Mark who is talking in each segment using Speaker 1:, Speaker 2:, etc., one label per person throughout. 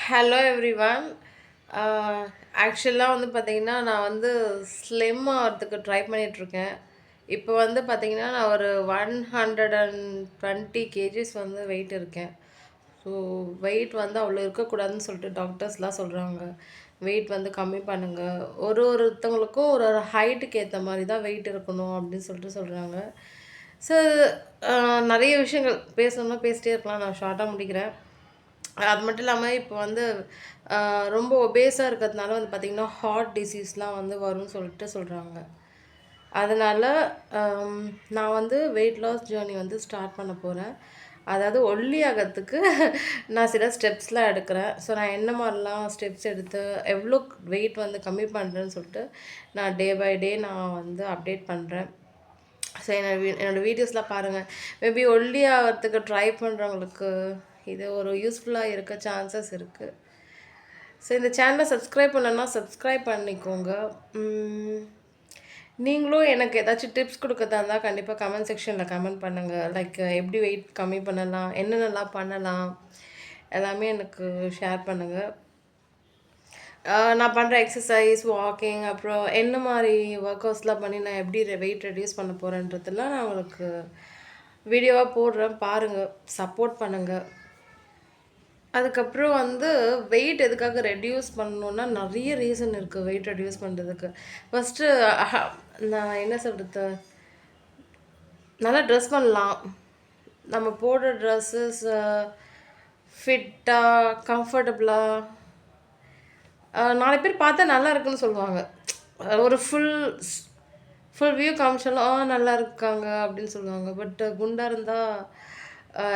Speaker 1: Hello everyone. ஆக்சுவலாக வந்து பார்த்தீங்கன்னா, நான் வந்து ஸ்லிம் ஆகிறதுக்கு ட்ரை பண்ணிகிட்ருக்கேன். இப்போ வந்து பார்த்தீங்கன்னா, நான் ஒரு 120 கேஜிஸ் வந்து வெயிட் இருக்கேன். ஸோ வெயிட் வந்து அவ்வளோ இருக்கக்கூடாதுன்னு சொல்லிட்டு டாக்டர்ஸ்லாம் சொல்கிறாங்க. வெயிட் வந்து கம்மி பண்ணுங்க. ஒருத்தவங்களுக்கும் ஒரு ஒரு ஹைட்டுக்கு ஏற்ற மாதிரி தான் வெயிட் இருக்கணும் அப்படின்னு சொல்லிட்டு சொல்கிறாங்க. ஸோ நிறைய விஷயங்கள் பேசணும்னா பேசிட்டே இருக்கலாம். நான் ஷார்ட்டாக முடிக்கிறேன். அது மட்டும் இல்லாமல் இப்போ வந்து ரொம்ப ஒபேஸாக இருக்கிறதுனால வந்து பார்த்திங்கன்னா ஹார்ட் டிசீஸ்லாம் வந்து வரும்னு சொல்லிட்டு சொல்கிறாங்க. அதனால் நான் வந்து வெயிட் லாஸ் ஜேர்னி வந்து ஸ்டார்ட் பண்ண போகிறேன். அதாவது ஒல்லி ஆகிறதுக்கு நான் சில ஸ்டெப்ஸ்லாம் எடுக்கிறேன். ஸோ நான் என்ன மாதிரிலாம் ஸ்டெப்ஸ் எடுத்து எவ்வளோ வெயிட் வந்து கம்மி பண்ணுறேன்னு சொல்லிட்டு நான் டே பை டே நான் வந்து அப்டேட் பண்ணுறேன். ஸோ என்னோடய வீடியோஸ்லாம் பாருங்கள். மேபி ஒல்லி ஆகிறதுக்கு ட்ரை பண்ணுறவங்களுக்கு இது ஒரு யூஸ்ஃபுல்லாக இருக்க சான்சஸ் இருக்குது. ஸோ இந்த சேனலை சப்ஸ்கிரைப் பண்ணலன்னா சப்ஸ்கிரைப் பண்ணிக்கோங்க. நீங்களும் எனக்கு ஏதாச்சும் டிப்ஸ் கொடுக்கறதா இருந்தால் கண்டிப்பாக கமெண்ட் செக்ஷனில் கமெண்ட் பண்ணுங்கள். லைக் எப்படி வெயிட் கம்மி பண்ணலாம், என்னென்னலாம் பண்ணலாம், எல்லாமே எனக்கு ஷேர் பண்ணுங்கள். நான் பண்ணுற எக்ஸசைஸ், வாக்கிங், அப்புறம் என்ன மாதிரி ஒர்க் அவுட்ஸ்லாம் பண்ணி நான் எப்படி வெயிட் ரெடியூஸ் பண்ண போகிறேன்றதெல்லாம் நான் உங்களுக்கு வீடியோவாக போடுறேன். பாருங்கள், சப்போர்ட் பண்ணுங்கள். அதுக்கப்புறம் வந்து வெயிட் எதுக்காக ரெடியூஸ் பண்ணணுன்னா நிறைய ரீசன் இருக்குது வெயிட் ரெடியூஸ் பண்ணுறதுக்கு. ஃபஸ்ட்டு நான் என்ன சொல்கிறது, நல்லா ட்ரெஸ் பண்ணலாம். நம்ம போடுற ட்ரெஸ்ஸஸ் ஃபிட்டாக கம்ஃபர்டபுளாக நாலு பேர் பார்த்தா நல்லா இருக்குன்னு சொல்லுவாங்க. ஒரு ஃபுல் வியூ காமிச்சாலும் நல்லா இருக்காங்க அப்படின்னு சொல்லுவாங்க. பட் குண்டாக இருந்தால்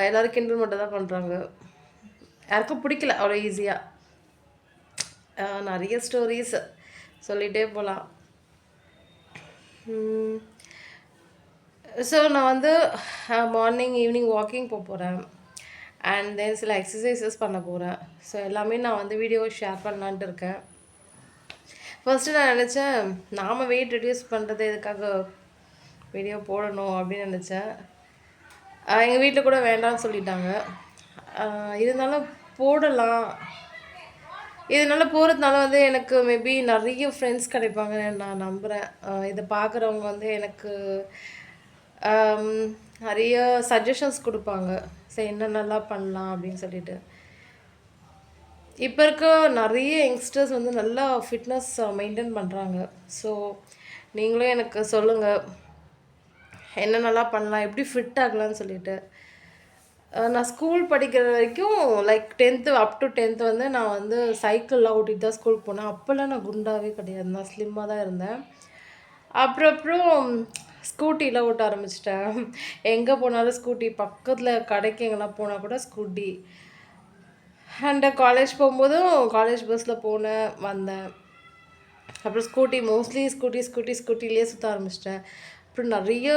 Speaker 1: எல்லோரும் கிண்டல் மட்டும் தான் பண்ணுறாங்க. யாருக்கும் பிடிக்கல அவ்வளோ ஈஸியாக. நிறைய ஸ்டோரிஸ் சொல்லிகிட்டே போகலாம். ஸோ நான் வந்து மார்னிங் ஈவினிங் வாக்கிங் போகிறேன். அண்ட் தென் சில எக்ஸசைசஸ் பண்ண போகிறேன். ஸோ எல்லாமே நான் வந்து வீடியோவை ஷேர் பண்ணலான்ட்டு இருக்கேன். ஃபஸ்ட்டு நான் நினச்சேன் நாம் வெயிட் ரெடியூஸ் பண்ணுறது எதுக்காக வீடியோ போடணும் அப்படின்னு நினச்சேன். எங்கள் வீட்டில் கூட வேண்டாம்னு சொல்லிட்டாங்க. இருந்தாலும் போடலாம். இதனால் போகிறதுனால வந்து எனக்கு மேபி நிறைய ஃப்ரெண்ட்ஸ் கிடைப்பாங்கன்னு நான் நம்புகிறேன். இதை பார்க்குறவங்க வந்து எனக்கு நிறைய சஜஷன்ஸ் கொடுப்பாங்க. சரி என்னென்னலாம் பண்ணலாம் அப்படின்னு சொல்லிட்டு. இப்போ இருக்க நிறைய யங்ஸ்டர்ஸ் வந்து நல்லா ஃபிட்னஸ் மெயின்டைன் பண்ணுறாங்க. ஸோ நீங்களும் எனக்கு சொல்லுங்கள் என்னென்னலாம் பண்ணலாம், எப்படி ஃபிட் ஆகலான்னு சொல்லிட்டு. நான் ஸ்கூல் படிக்கிற வரைக்கும் like 10th up to 10th வந்து நான் வந்து சைக்கிள்லாம் ஓட்டிகிட்டு தான் ஸ்கூலுக்கு போனேன். அப்போல்லாம் நான் குண்டாகவே கிடையாது, நான் ஸ்லிம்மாக தான் இருந்தேன். அப்புறம் ஸ்கூட்டிலாம் ஓட்ட ஆரம்பிச்சிட்டேன். எங்கே போனாலும் ஸ்கூட்டி, பக்கத்தில் கடைக்கு எங்கெல்லாம் போனால் கூட ஸ்கூட்டி. அண்ட் காலேஜ் போகும்போதும் காலேஜ் பஸ்ஸில் போனேன் வந்தேன். அப்புறம் ஸ்கூட்டிலேயே சுற்ற ஆரம்பிச்சிட்டேன். அப்புறம் நிறைய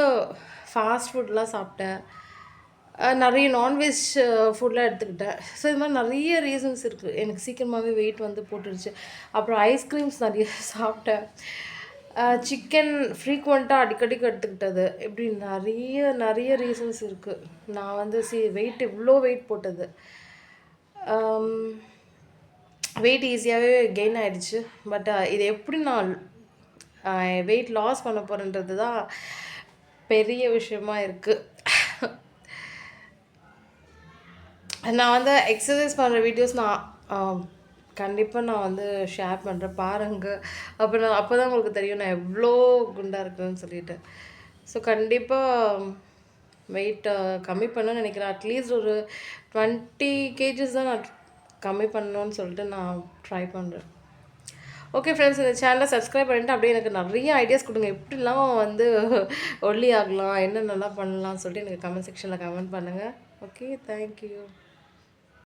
Speaker 1: ஃபாஸ்ட் ஃபுட்லாம் சாப்பிட்டேன். நிறைய நான்வெஜ் ஃபுட்லாம் எடுத்துக்கிட்டேன். ஸோ இது மாதிரி நிறைய ரீசன்ஸ் இருக்குது. எனக்கு சீக்கிரமாகவே வெயிட் வந்து போட்டுருச்சு. அப்புறம் ஐஸ்கிரீம்ஸ் நிறைய சாப்பிட்டேன். சிக்கன் ஃப்ரீக்வெண்ட்டாக அடிக்கடிக்கு எடுத்துக்கிட்டது. இப்படி நிறைய ரீசன்ஸ் இருக்குது. நான் வந்து வெயிட் இவ்வளோ வெயிட் போட்டது. வெயிட் ஈஸியாகவே கெயின் ஆகிடுச்சு. பட் இது எப்படி நான் வெயிட் லாஸ் பண்ண போகிறேன்றது தான் பெரிய விஷயமா இருக்குது. நான் வந்து எக்ஸசைஸ் பண்ணுற வீடியோஸ் நான் கண்டிப்பாக நான் வந்து ஷேர் பண்ணுறேன், பாருங்கள். அப்போ தான் உங்களுக்கு தெரியும் நான் எவ்வளோ குண்டாக இருக்குன்னு சொல்லிட்டு. ஸோ கண்டிப்பாக வெயிட்டை கம்மி பண்ணணும்னு நினைக்கிறேன். அட்லீஸ்ட் ஒரு 20 கேஜிஸ் தான் நான் கம்மி பண்ணணும்னு சொல்லிட்டு நான் ட்ரை பண்ணுறேன். ஓகே ஃப்ரெண்ட்ஸ், இந்த சேனலை சப்ஸ்கிரைப் பண்ணிவிட்டு அப்படியே எனக்கு நிறைய ஐடியாஸ் கொடுங்க. எப்படிலாம் வந்து ஒல்லி ஆகலாம், என்னென்னலாம் பண்ணலாம்னு சொல்லிட்டு எனக்கு கமெண்ட் செக்ஷனில் கமெண்ட் பண்ணுங்கள். Okay, thank you.